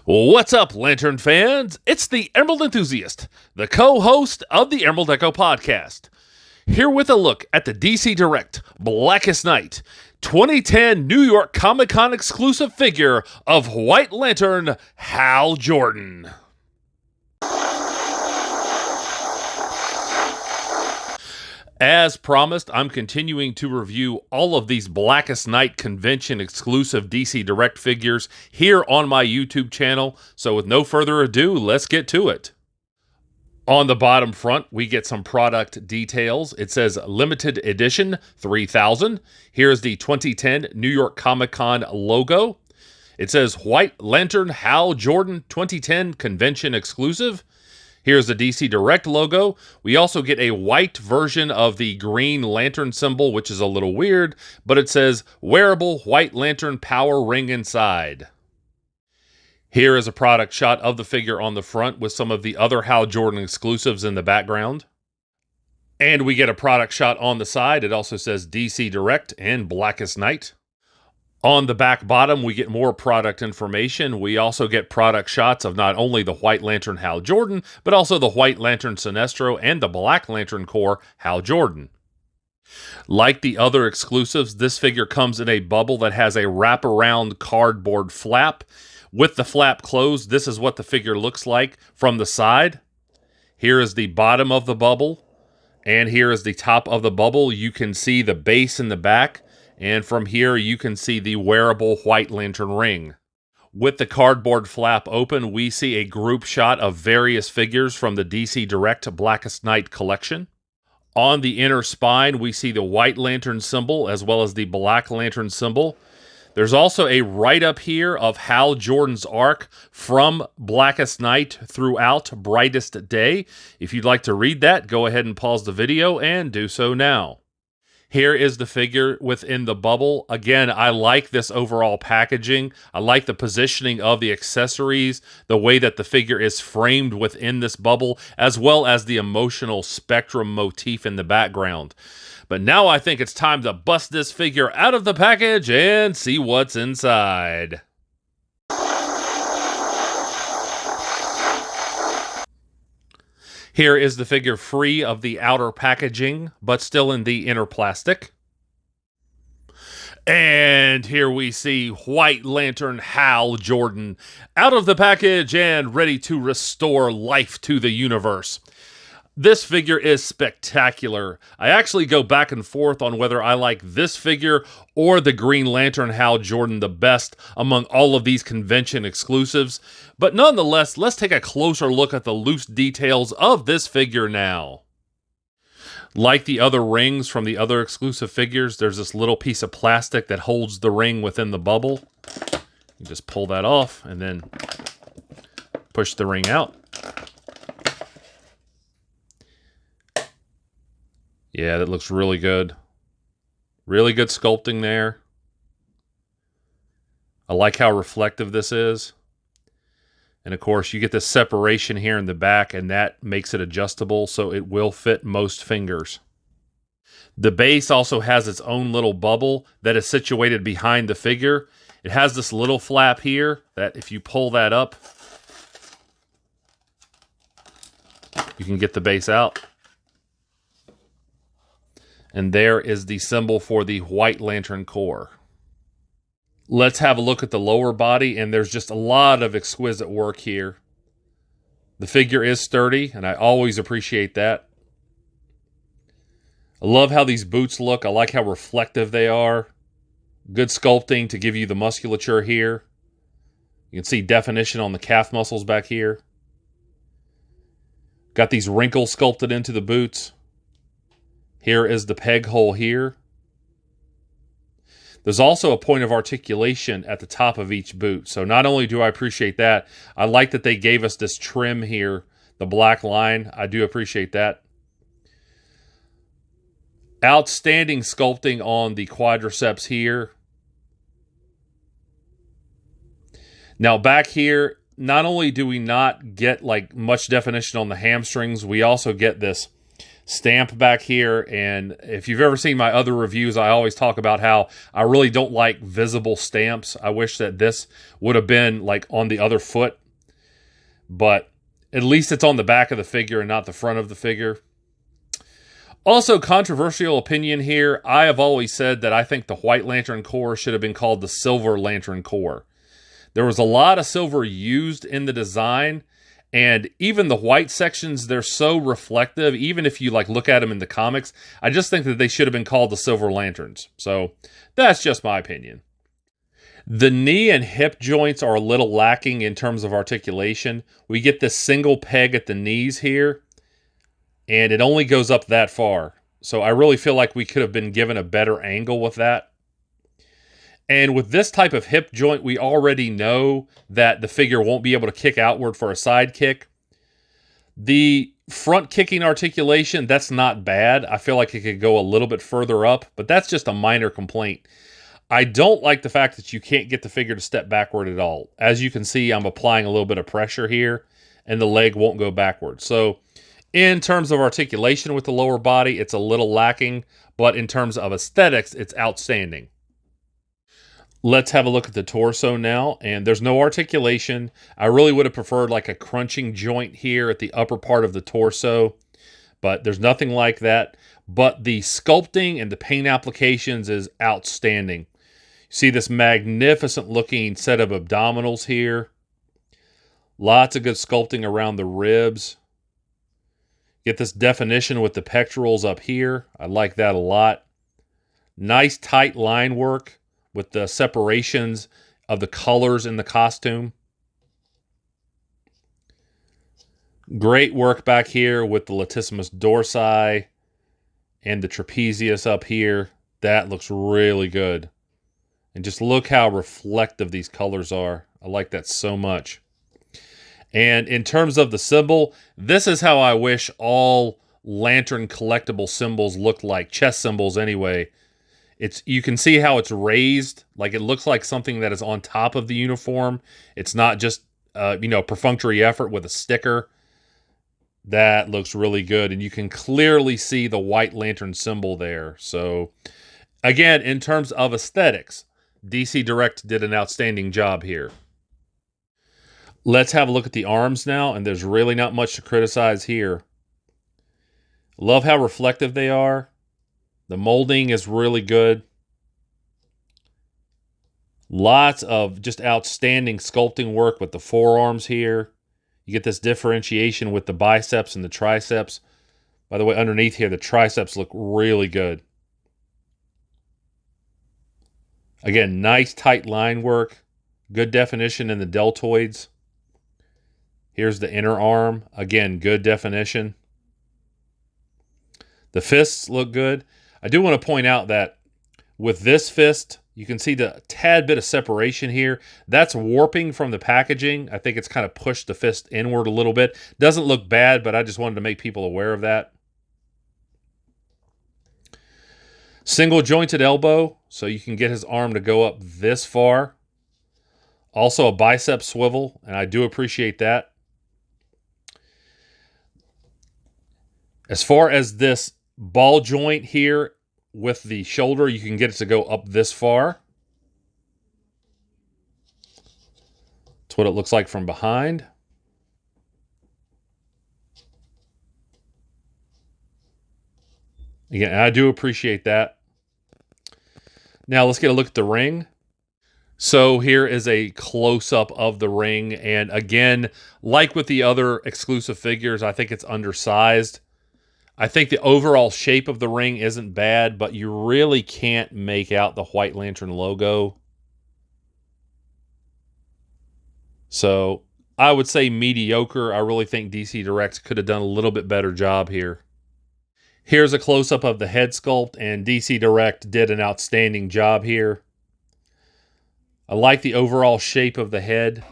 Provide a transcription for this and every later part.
What's up, Lantern fans? It's the Emerald Enthusiast, the co-host of the Emerald Echo podcast. Here with a look at the DC Direct Blackest Night 2010 New York Comic-Con exclusive figure of White Lantern Hal Jordan. As promised, I'm continuing to review all of these Blackest Night convention exclusive DC Direct figures here on my YouTube channel. So with no further ado, let's get to it. On the bottom front, we get some product details. It says limited edition 3000. Here's the 2010 New York Comic-Con logo. It says White Lantern Hal Jordan 2010 convention exclusive. Here's the DC Direct logo. We also get a white version of the Green Lantern symbol, which is a little weird, but it says wearable White Lantern power ring inside. Here is a product shot of the figure on the front with some of the other Hal Jordan exclusives in the background. And we get a product shot on the side. It also says DC Direct and Blackest Night. On the back bottom, we get more product information. We also get product shots of not only the White Lantern Hal Jordan, but also the White Lantern Sinestro and the Black Lantern Corps Hal Jordan. Like the other exclusives, this figure comes in a bubble that has a wraparound cardboard flap. With the flap closed, this is what the figure looks like from the side. Here is the bottom of the bubble, and here is the top of the bubble. You can see the base in the back. And from here, you can see the wearable White Lantern ring. With the cardboard flap open, we see a group shot of various figures from the DC Direct Blackest Night collection. On the inner spine, we see the White Lantern symbol as well as the Black Lantern symbol. There's also a write-up here of Hal Jordan's arc from Blackest Night throughout Brightest Day. If you'd like to read that, go ahead and pause the video and do so now. Here is the figure within the bubble. Again, I like this overall packaging. I like the positioning of the accessories, the way that the figure is framed within this bubble, as well as the emotional spectrum motif in the background. But now I think it's time to bust this figure out of the package and see what's inside. Here is the figure free of the outer packaging, but still in the inner plastic. And here we see White Lantern Hal Jordan out of the package and ready to restore life to the universe. This figure is spectacular. I actually go back and forth on whether I like this figure or the Green Lantern Hal Jordan the best among all of these convention exclusives. But nonetheless, let's take a closer look at the loose details of this figure now. Like the other rings from the other exclusive figures, there's this little piece of plastic that holds the ring within the bubble. You just pull that off and then push the ring out. Yeah, that looks really good. Really good sculpting there. I like how reflective this is. And of course, you get this separation here in the back, and that makes it adjustable, so it will fit most fingers. The base also has its own little bubble that is situated behind the figure. It has this little flap here that if you pull that up, you can get the base out. And there is the symbol for the White Lantern Corps. Let's have a look at the lower body, and there's just a lot of exquisite work here. The figure is sturdy, and I always appreciate that. I love how these boots look. I like how reflective they are. Good sculpting to give you the musculature here. You can see definition on the calf muscles back here. Got these wrinkles sculpted into the boots. Here is the peg hole here. There's also a point of articulation at the top of each boot. So not only do I appreciate that, I like that they gave us this trim here, the black line. I do appreciate that. Outstanding sculpting on the quadriceps here. Now back here, not only do we not get like much definition on the hamstrings, we also get this stamp back here. And if you've ever seen my other reviews, I always talk about how I really don't like visible stamps. I wish that this would have been like on the other foot, but at least it's on the back of the figure and not the front of the figure. Also, controversial opinion here. I have always said that I think the White Lantern core should have been called the Silver Lantern core. There was a lot of silver used in the design, and even the white sections, they're so reflective. Even if you like look at them in the comics, I just think that they should have been called the Silver Lanterns. So that's just my opinion. The knee and hip joints are a little lacking in terms of articulation. We get this single peg at the knees here, and it only goes up that far. So I really feel like we could have been given a better angle with that. And with this type of hip joint, we already know that the figure won't be able to kick outward for a side kick. The front kicking articulation, that's not bad. I feel like it could go a little bit further up, but that's just a minor complaint. I don't like the fact that you can't get the figure to step backward at all. As you can see, I'm applying a little bit of pressure here, and the leg won't go backward. So in terms of articulation with the lower body, it's a little lacking, but in terms of aesthetics, it's outstanding. Let's have a look at the torso now, and there's no articulation. I really would have preferred like a crunching joint here at the upper part of the torso, but there's nothing like that. But the sculpting and the paint applications is outstanding. See this magnificent looking set of abdominals here. Lots of good sculpting around the ribs. Get this definition with the pectorals up here. I like that a lot. Nice tight line work with the separations of the colors in the costume. Great work back here with the latissimus dorsi and the trapezius up here. That looks really good. And just look how reflective these colors are. I like that so much. And in terms of the symbol, this is how I wish all Lantern collectible symbols looked like, chest symbols anyway. You can see how it's raised, like it looks like something that is on top of the uniform. It's not just perfunctory effort with a sticker. That looks really good, and you can clearly see the White Lantern symbol there. So again, in terms of aesthetics, DC Direct did an outstanding job here. Let's have a look at the arms now, and there's really not much to criticize here. Love how reflective they are. The molding is really good. Lots of just outstanding sculpting work with the forearms here. You get this differentiation with the biceps and the triceps. By the way, underneath here, the triceps look really good. Again, nice tight line work. Good definition in the deltoids. Here's the inner arm. Again, good definition. The fists look good. I do want to point out that with this fist, you can see the tad bit of separation here. That's warping from the packaging. I think it's kind of pushed the fist inward a little bit. Doesn't look bad, but I just wanted to make people aware of that. Single jointed elbow, so you can get his arm to go up this far. Also a bicep swivel, and I do appreciate that. As far as this ball joint here with the shoulder, you can get it to go up this far. That's what it looks like from behind. Again, I do appreciate that. Now let's get a look at the ring. So here is a close-up of the ring. And again, like with the other exclusive figures, I think it's undersized. I think the overall shape of the ring isn't bad, but you really can't make out the White Lantern logo. So I would say mediocre. I really think DC Direct could have done a little bit better job here. Here's a close-up of the head sculpt, and DC Direct did an outstanding job here. I like the overall shape of the head.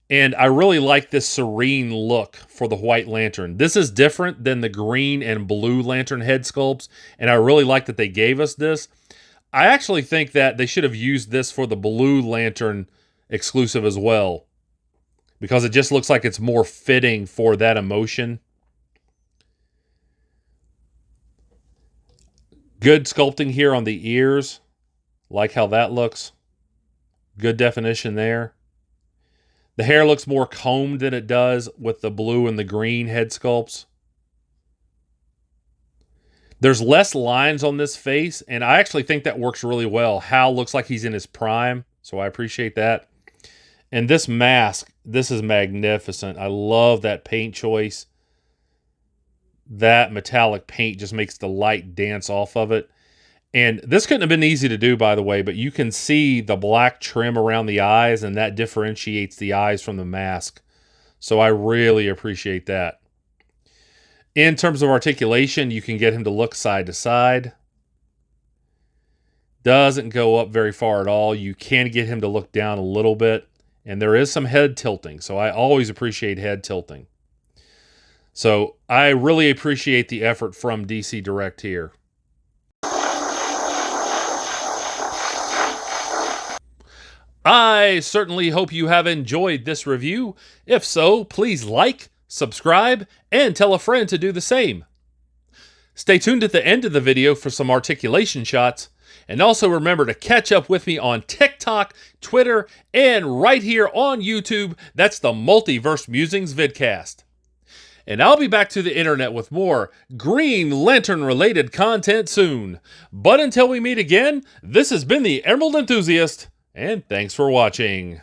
And I really like this serene look for the White Lantern. This is different than the green and blue Lantern head sculpts, and I really like that they gave us this. I actually think that they should have used this for the blue Lantern exclusive as well, because it just looks like it's more fitting for that emotion. Good sculpting here on the ears. Like how that looks. Good definition there. The hair looks more combed than it does with the blue and the green head sculpts. There's less lines on this face, and I actually think that works really well. Hal looks like he's in his prime, so I appreciate that. And this mask, this is magnificent. I love that paint choice. That metallic paint just makes the light dance off of it. And this couldn't have been easy to do, by the way, but you can see the black trim around the eyes, and that differentiates the eyes from the mask. So I really appreciate that. In terms of articulation, you can get him to look side to side. Doesn't go up very far at all. You can get him to look down a little bit. And there is some head tilting, so I always appreciate head tilting. So I really appreciate the effort from DC Direct here. I certainly hope you have enjoyed this review. If so, please like, subscribe, and tell a friend to do the same. Stay tuned at the end of the video for some articulation shots, and also remember to catch up with me on TikTok, Twitter, and right here on YouTube. That's the Multiverse Musings vidcast. And I'll be back to the internet with more Green Lantern related content soon. But until we meet again, this has been the Emerald Enthusiast, and thanks for watching.